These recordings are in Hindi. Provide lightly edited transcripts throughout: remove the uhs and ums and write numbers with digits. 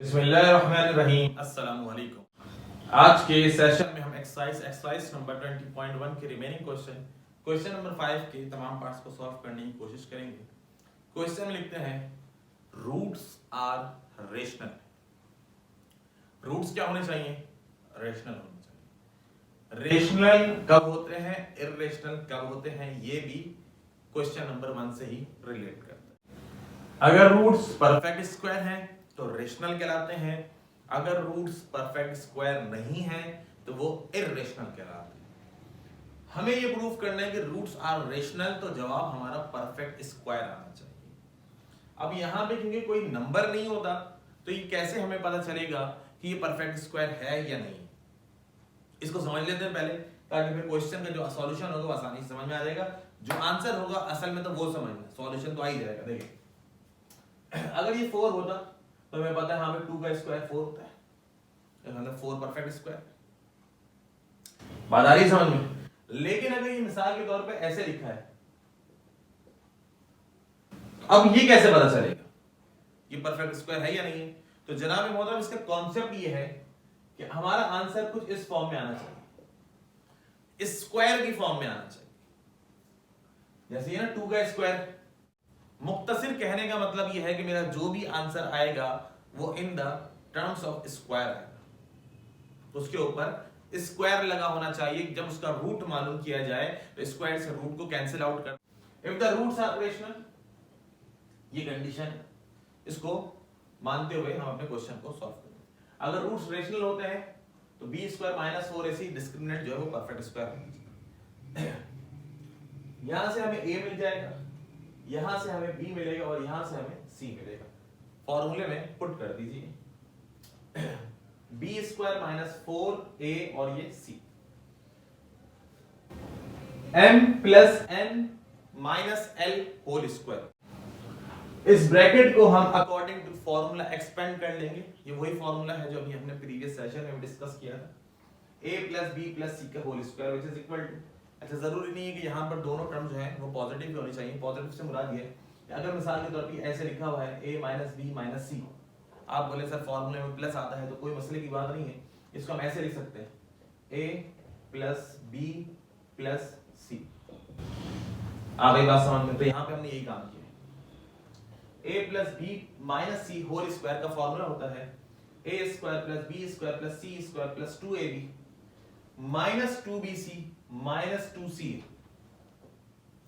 बिस्मिल्लाहिर्रहमानिर्रहीम। अस्सलाम वालेकुम। आज के सेशन में हम एक्सरसाइज नंबर 20.1 के रिमेनिंग क्वेश्चन नंबर 5 के तमाम पार्ट्स को सॉल्व करने की कोशिश करेंगे। क्वेश्चन में लिखते हैं रूट्स आर रेशनल। रूट्स क्या होने चाहिए? रेशनल होने चाहिए। रेशनल कब होते हैं, इर्रेशनल कब होते हैं, ये भी क्वेश्चन नंबर 1 से ही रिलेट करता है। अगर रूट्स परफेक्ट स्क्वायर हैं तो रेशनल कहलाते हैं, अगर रूट्स परफेक्ट स्क्वायर नहीं है तो वो इर्रेशनल कहलाते हैं। हमें ये प्रूव करना है कि रूट्स आर रेशनल, तो जवाब हमारा परफेक्ट स्क्वायर आना चाहिए। अब यहां पे क्योंकि कोई नंबर नहीं होता तो ये कैसे हमें पता चलेगा कि ये परफेक्ट स्क्वायर है या नहीं? इसको समझ लेते हैं पहले, ताकि फिर क्वेश्चन का जो सॉल्यूशन होगा वो आसानी से समझ में आ जाएगा। जो आंसर होगा असल में तो वो समझना, सॉल्यूशन तो आ ही जाएगा। देखिए, अगर ये 4 होता तो हमें पता है यहाँ पे 2 का स्क्वायर 4 होता है, मतलब 4 परफेक्ट स्क्वायर। बात आ रही समझ में? लेकिन अगर ये मिसाल के तौर पे ऐसे लिखा है, अब ये कैसे पता चलेगा ये परफेक्ट स्क्वायर है या नहीं है? तो जनाब मोहतरम, इसका कॉन्सेप्ट ये है कि हमारा आंसर कुछ इस फॉर्म में आना चाहिए, स्क्वायर की फॉर्म में आना चाहिए। जैसे ये ना 2 का स्क्वायर, मुख्तसर कहने का मतलब यह है कि मेरा जो भी आंसर आएगा वो in the terms of square आएगा, उसके ऊपर स्क्वायर लगा होना चाहिए। जब उसका रूट मालूम किया जाए तो स्क्वायर से रूट को कैंसिल आउट कर। If the roots are rational, ये कंडीशन है, इसको मानते हुए हम अपने क्वेश्चन को सॉल्व करेंगे। अगर रूट्स रेशनल होते हैं तो b square minus 4ac discriminant जो है वो परफेक्ट स्क्वायर होना चाहिए। यहां से हमें a मिल जाएगा, यहां से हमें b मिलेगा और यहां से हमें c मिलेगा। फॉर्मूले में पुट कर दीजिए b स्क्वायर माइनस 4a और ये c, m plus n minus l whole square. इस ब्रैकेट को हम अकॉर्डिंग टू फॉर्मूला एक्सपेंड कर लेंगे। ये वही फॉर्मूला है जो अभी हमने प्रीवियस सेशन में डिस्कस किया था, a plus b plus c का whole square which is equal to. अच्छा, जरूरी नहीं है कि यहाँ पर दोनों टर्म जो है वो पॉजिटिव होनी चाहिए। पॉजिटिव से मुराद ये है, अगर मिसाल के तौर पे ऐसे लिखा हुआ है a माइनस बी माइनस सी, आप बोले सर फॉर्मूले में प्लस आता है, तो कोई मसले की बात नहीं है। इसको हम ऐसे लिख सकते हैं a प्लस बी प्लस सी। आ गई बात समझ में? तो यहाँ पे हमने यही काम किया। a plus B minus C whole square का फॉर्मूला होता है a square plus B square plus C square plus 2ab minus 2bc minus 2c।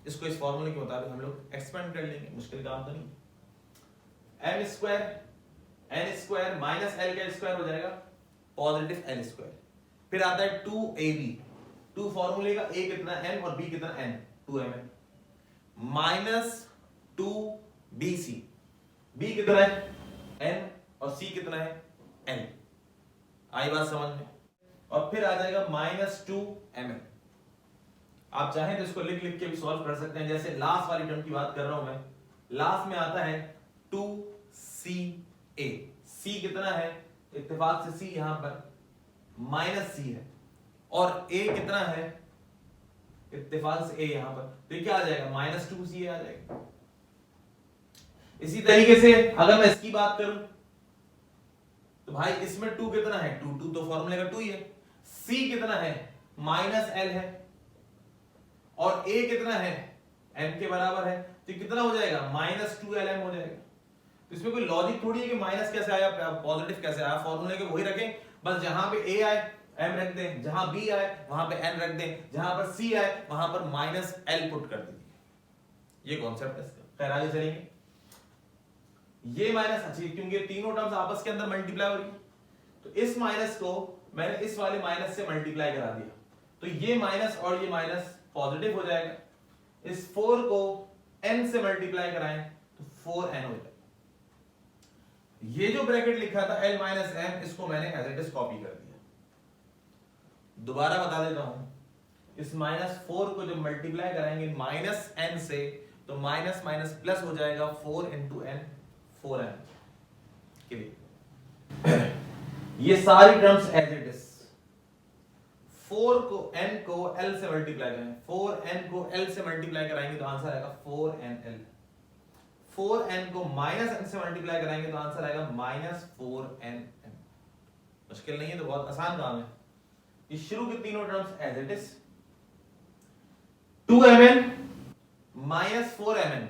इसको इस फॉर्मूले के मुताबिक हम लोग एक्सपेंड कर लेंगे, मुश्किल काम तो नहीं। m square n square minus l का स्क्वायर हो जाएगा पॉजिटिव l स्क्वायर। फिर आता है 2ab, 2 फॉर्मूले का, a कितना n और b कितना n, 2mn minus 2bc, b कितना है n और c कितना है n। आई बात समझ में? और फिर आ जाएगा माइनस 2mn। आप चाहें तो इसको लिख लिख के भी सॉल्व कर सकते हैं। जैसे लास्ट वाली टर्म की बात कर रहा हूं मैं, लास्ट में आता है 2ca, c कितना है, इत्तेफाक से c यहां पर माइनस c है, और a कितना है, इत्तेफाक से a यहां पर, तो क्या आ जाएगा माइनस 2ca आ जाएगा। इसी तरीके से अगर मैं इसकी बात करूं तो भाई इसमें 2 कितना है, 2 तो फॉर्मूले का 2 ही है, c कितना है माइनस l है, और a कितना है m के बराबर है, तो कितना हो जाएगा माइनस 2lm हो जाएगा। तो इसमें कोई लॉजिक थोड़ी है कि माइनस कैसे आया पॉजिटिव कैसे आया, फॉर्मूले के वही रखें, बस जहां पे a आए m रख दें, जहां b आए वहां पे n रख दें, जहां पर c आए वहां पर माइनस l पुट कर दीजिए। ये कॉन्सेप्ट है इसका। खैर आगे चलेंगे। ये माइनस अच्छी, क्योंकि तीनों टर्म्स आपस के अंदर मल्टीप्लाई हो रही है, तो इस माइनस को मैंने इस वाले माइनस से मल्टीप्लाई करा दिया, तो ये माइनस और ये माइनस पॉजिटिव हो जाएगा। इस 4 को n से मल्टीप्लाई कराएं तो 4n हो जाएगा। ये जो ब्रैकेट लिखा था l माइनस m, इसको मैंने एज इट इज कॉपी कर दिया। दोबारा बता देता हूं, इस माइनस 4 को जब मल्टीप्लाई कराएंगे माइनस n से, तो माइनस माइनस प्लस हो जाएगा 4 इंटू n, 4n के लिए। ये सारी टर्म्स एज इट इज, 4 को n को l से मल्टीप्लाई करें, 4n को l से मल्टीप्लाई कराएंगे तो आंसर आएगा 4nl। 4n को माइनस n से मल्टीप्लाई कराएंगे तो आंसर आएगा -4nm। मुश्किल नहीं है, तो बहुत आसान काम है। ये शुरू के तीनों terms as it is, 2mn minus 4mn,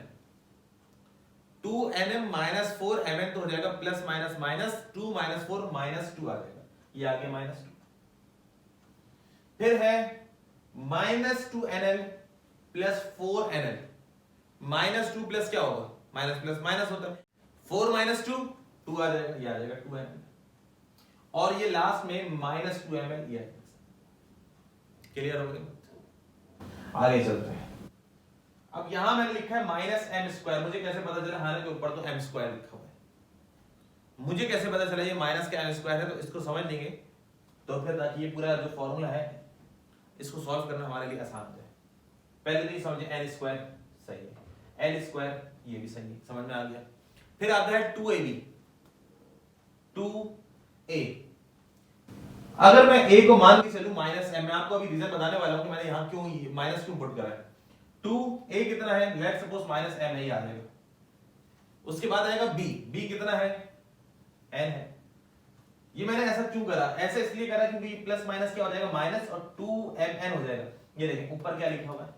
2nm minus 4mn तो हो जाएगा plus minus minus 2 minus 4 minus 2 आ जाएगा, ये आ गया -2। फिर है -2nl प्लस 4nl, -2 प्लस क्या होगा, माइनस प्लस माइनस होता है, 4 माइनस 2 2 आ जाएगा, ये आ जाएगा 2ml, और ये लास्ट में -2ml ये आएगा। क्लियर हो गया? आगे चलते हैं। अब यहां मैंने लिखा है -m², मुझे कैसे पता चला, हालांकि ऊपर तो m² लिखा हुआ है, मुझे कैसे पता चला ये -m² है, तो इसको समझ लेंगे तो फिर ताकि ये पूरा जो फॉर्मूला है इसको सॉल्व करना हमारे लिए आसान हो जाए। पहले तो ये समझे n² सही है, l² ये भी सही है, समझ में आ गया। फिर आता है 2ab, 2a, अगर मैं a को मान के चलूं -m, मैं आपको अभी रीजन बताने वाला हूं कि मैंने यहां क्यों माइनस क्यों पुट करा है। 2a कितना है, लेट्स सपोज -m है, ये आ जाएगा। उसके बाद आएगा b कितना है, n है। ये मैंने ऐसा क्यों करा, ऐसे इसलिए करा क्योंकि प्लस माइनस क्या हो जाएगा, माइनस और 2mn हो जाएगा। ये देखें ऊपर क्या लिखा हुआ है,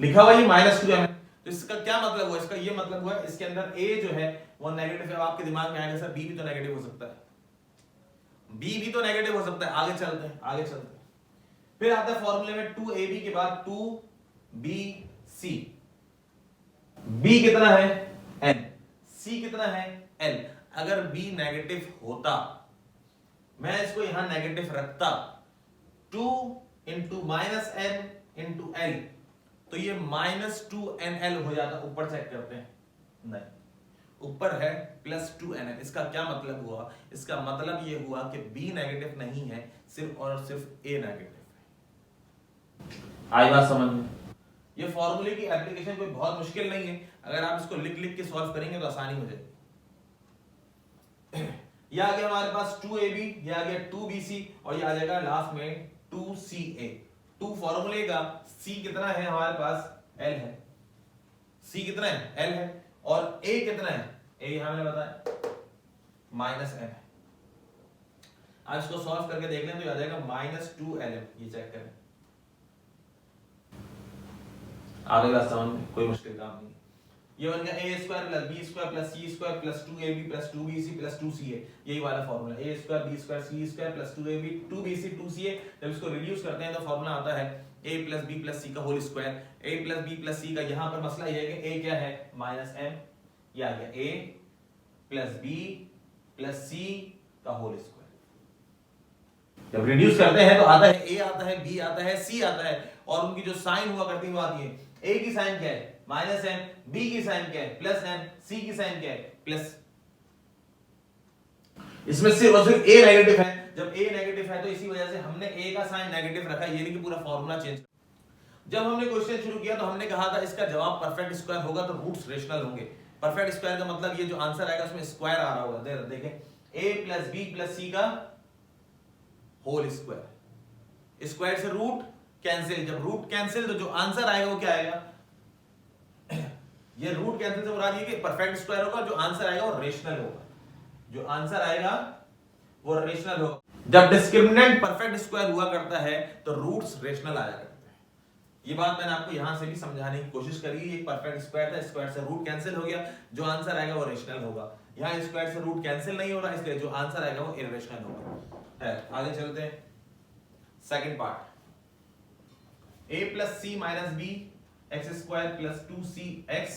लिखा हुआ ये -2mn, तो इसका क्या मतलब हुआ, इसका ये मतलब हुआ इसके अंदर a जो है वो नेगेटिव है। आपके दिमाग में आएगा सर b भी तो नेगेटिव हो सकता है, b भी तो नेगेटिव हो सकता है। आगे चलते हैं, आगे चलते हैं। फिर आता है फॉर्मूले में 2ab के बाद 2bc, b कितना है n, c कितना है l। अगर b नेगेटिव होता, मैं इसको यहां नेगेटिव रखता, 2 इंटू -n इंटू l, तो ये -2nl हो जाता। ऊपर चेक करते हैं, नहीं, ऊपर है +2nl। इसका क्या मतलब हुआ, इसका मतलब ये हुआ कि b नेगेटिव नहीं है, सिर्फ और सिर्फ a नेगेटिव है। आई बात समझ में? ये फॉर्मूले की एप्लीकेशन कोई बहुत मुश्किल नहीं है, अगर आप इसको लिख लिख के सॉल्व करेंगे तो आसानी हो जाएगी। ये आ गया हमारे पास 2ab, ये आ गया 2bc, और ये आ जाएगा लास्ट में 2ca। 2 फॉर्मूले का c कितना है हमारे पास, l है, c कितना है, l है, और a कितना है, a यहां मैंने बताया -m है। अब इसको सॉल्व करके देख लें तो आ जाएगा -2lm, ये चेक करें। आगे बात समझ में, कोई मुश्किल काम नहीं। ये बन गया a² + b² + c² + 2ab + 2bc + 2ca, यही वाला formula, a² b² c² + 2ab 2bc 2ca। जब इसको रिड्यूस करते हैं तो फॉर्मूला आता है a + b + c का whole square. a + b + c का यहां पर मसला ये है कि a क्या है, -m, ये आ गया a + b + c का होल स्क्वायर। जब रिड्यूस करते हैं तो आता है a आता है, b आता है, c आता है, और उनकी जो साइन हुआ करती है वो आती है। a की साइन क्या है, -m, b की साइन क्या है, +m, c की साइन क्या है, प्लस। इसमें सिर्फ और सिर्फ a नेगेटिव है। जब a नेगेटिव है तो इसी वजह से हमने a का साइन नेगेटिव रखा, ये नहीं कि पूरा फॉर्मूला चेंज। जब हमने क्वेश्चन शुरू किया तो हमने कहा था इसका जवाब परफेक्ट स्क्वायर होगा तो रूट्स रेशनल होंगे। परफेक्ट स्क्वायर का मतलब ये जो आंसर आएगा उसमें स्क्वायर आ रहा होगा। देखें a + b + c का होल स्क्वायर, स्क्वायर से रूट कैंसिल, जब रूट कैंसिल तो जो आंसर आएगा वो क्या आएगा, ये रूट कैंसिल से मुराद ये कि परफेक्ट स्क्वायर होगा, जो आंसर आएगा वो रेशनल होगा, जो आंसर आएगा वो रेशनल होगा। जब डिस्क्रिमिनेंट परफेक्ट स्क्वायर हुआ करता है तो रूट्स रेशनल आया करते हैं। ये बात मैंने आपको यहां से भी समझाने की कोशिश करी। एक परफेक्ट स्क्वायर था, स्क्वायर से रूट कैंसिल हो गया, जो आंसर आएगा वो रेशनल होगा। यहां स्क्वायर से रूट कैंसिल नहीं हो रहा, इसलिए जो आंसर आएगा वो इररेशनल होगा। है, आगे चलते हैं। Second part, a + c - b x² + 2cx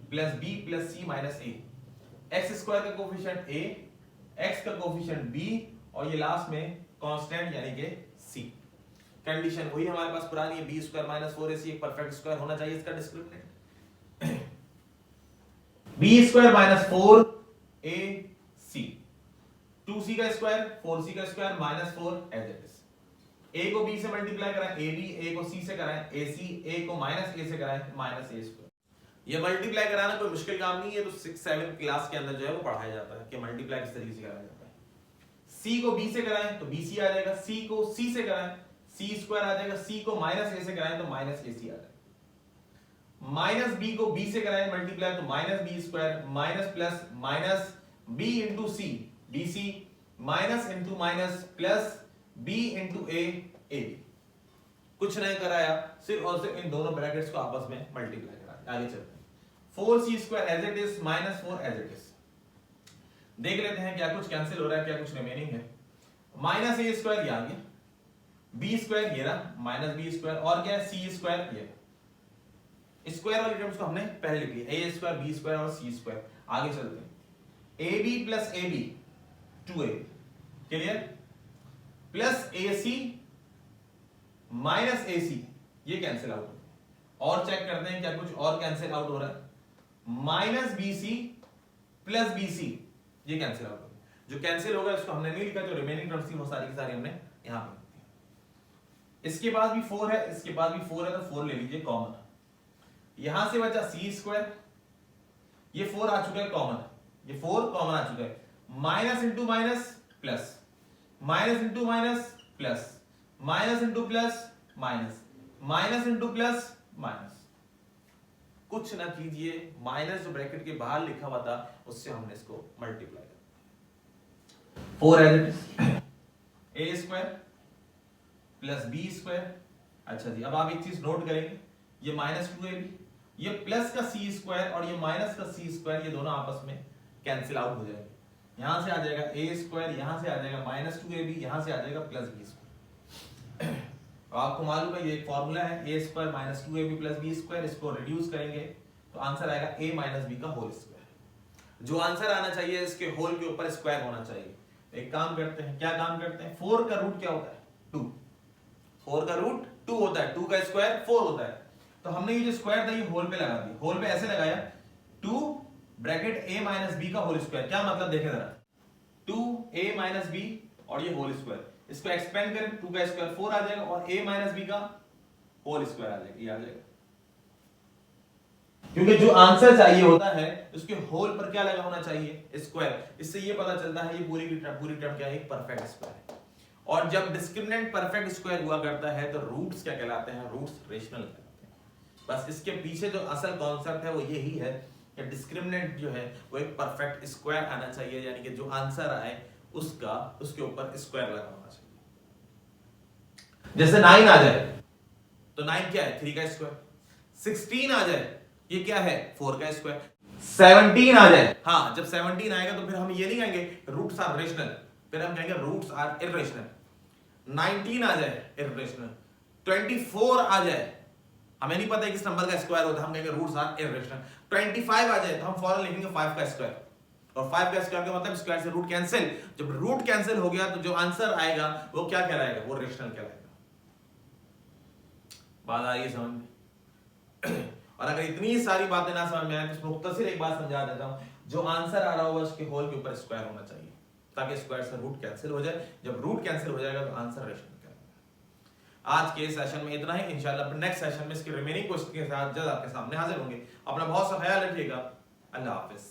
+ b + c - a। x² का कोफिशिएंट a, x का कोफिशिएंट b, और ये लास्ट में कांस्टेंट यानी कि c। कंडीशन वही हमारे पास पुरानी है, b² - 4ac एक परफेक्ट स्क्वायर होना चाहिए इसका डिस्क्रिमिनेंट। b² - 4ac, 2c का स्क्वायर 4c का square -4 as it is. a को b से मल्टीप्लाई कराएं, ab, a को c से कराएं, ac, a को -a से कराएं, -a²। ये मल्टीप्लाई कराना कोई मुश्किल काम नहीं है, तो 6-7 क्लास के अंदर जो है वो पढ़ाया जाता है कि मल्टीप्लाई किस तरीके से कराया जाता है। c को b से कराएं तो bc आ जाएगा, c को c से कराएं c² आ जाएगा, c को -a से कराएं तो -ac आ जाएगा। माइनस बी को बी से कराएं मल्टीप्लाई तो minus B square minus plus minus B into C B C minus into minus plus B into A B. कुछ नहीं कराया, सिर्फ और सिर्फ इन दोनों ब्रैकेट्स को आपस में मल्टीप्लाई करा। आगे चलते हैं। 4c square as it is minus 4 as it is. देख लेते हैं क्या कुछ कैंसिल हो रहा है, क्या कुछ रिमेनिंग है। माइनस ए स्क्वायर ये आ गया, बी स्क्वायर ये रहा माइनस बी स्क्वायर, और क्या है सी स्क्वायर ये। स्क्वायर वाली टर्म्स को हमने पहले लिख लिया, ए स्क्वायर बी स्क्वायर और सी स्क्वायर। आगे चलते हैं। A B plus A B 2a clear, plus A C minus A C ये कैंसिल आउट। और चेक करते हैं क्या कुछ और कैंसिल आउट हो रहा है। Minus B C plus B C ये कैंसिल आउट हो गया। जो कैंसिल होगा इसको हमने नहीं लिखा, जो रिमेनिंग टर्म्स थी वो सारी की सारी हमने यहां पे लिख दी। इसके बाद भी 4 है, इसके बाद भी 4 है, तो 4 ले लीजिए कॉमन। यहां से बचा सी स्क्वायर, ये 4 आ चुका है कॉमन, ये 4 कॉमन आ चुका है। Minus into minus plus, minus into minus plus, minus into plus minus, minus into plus minus. कुछ ना कीजिए, माइनस जो ब्रैकेट के बाहर लिखा हुआ था उससे हमने इसको मल्टीप्लाई कर 4 as it is, A square plus B square. अच्छा जी, अब आप एक चीज नोट करेंगे, ये माइनस 2ab, ये प्लस का सी स्क्वायर और ये माइनस का सी स्क्वायर, ये दोनों आपस में कैंसिल आउट हो जाएंगे। यहां से आ जाएगा ए स्क्वायर, यहां से आ जाएगा माइनस 2ab, यहां से आ जाएगा प्लस बी स्क्वायर। आपको मालूम है ये एक फॉर्मूला है, A square minus 2ab plus B square. इसको रिड्यूस करेंगे तो आंसर आएगा a माइनस बी का होल स्क्वायर। जो आंसर आना चाहिए इसके होल के ऊपर स्क्वायर होना चाहिए। एक काम करते हैं, क्या काम करते हैं, 4 का रूट क्या होता है 2, 4 का रूट 2 होता है, 2 का स्क्वायर 4 होता है। तो हमने ये जो स्क्वायर था ये होल पे लगा दिया, होल पे ऐसे लगाया 2 ब्रैकेट a माइनस बी का होल स्क्वायर। क्या मतलब देखें जरा, 2a माइनस बी और ये होल स्क्वायर, इसको एक्सपेंड करें 2 का स्क्वायर 4 आ जाएगा और a माइनस बी का होल स्क्वायर आ जाएगा, ये आ जाएगा। क्योंकि जो आंसर चाहिए होता है उसके होल पर क्या लगा होना चाहिए, स्क्वायर। इससे ये पता चलता है ये पूरी टर्म क्या है, एक परफेक्ट स्क्वायर है। और जब डिस्क्रिमिनेंट परफेक्ट स्क्वायर हुआ करता है तो रूट्स क्या कहलाते हैं, रूट्स रेशनल कहलाते हैं। बस इसके पीछे जो असल कॉन्सेप्ट है वो यही है कि डिस्क्रिमिनेंट जो है वो एक परफेक्ट स्क्वायर आना चाहिए, यानी कि जो आंसर आए उसका उसके ऊपर स्क्वायर लगा होना चाहिए। जैसे 9 आ जाए तो 9 क्या है, 3 का स्क्वायर। 16 आ जाए ये क्या है, 4 का स्क्वायर। 17 आ जाए, हाँ जब 17 आएगा तो फिर हम ये नहीं कहेंगे रूट्स आर रेशनल, फिर हम कहेंगे रूट्स आर इर्रेशनल। 19 आ जाए इर्रेशनल। 24 आ जाए, हमें नहीं पता है किस नंबर का स्क्वायर होता है, हम कहेंगे रूट्स आर इर्रेशनल। 25 आ जाए तो हम फौरन लिखेंगे 5 का स्क्वायर, और 5 का स्क्वायर का मतलब स्क्वायर से रूट कैंसिल। जब रूट कैंसिल हो गया तो जो आंसर आएगा वो क्या कहलाएगा, वो रेशनल कहलाएगा। बात आ रही है समझ में? और अगर इतनी सारी बातें ना समझ में आए तो मुख्तसर एक बात समझा देता हूं, जो आंसर आ रहा होगा उसके होल के ऊपर स्क्वायर होना चाहिए ताकि स्क्वायर से रूट कैंसिल हो जाए। जब रूट कैंसिल हो जाएगा तो आंसर रेशनल कहलाएगा। आज के सेशन में इतना ही, इंशाल्लाह नेक्स्ट सेशन में इसके रिमेनिंग क्वेश्चन के साथ जल्द आपके सामने हाजिर होंगे। अपना बहुत सा ख्याल रखिएगा। अल्लाह हाफिज।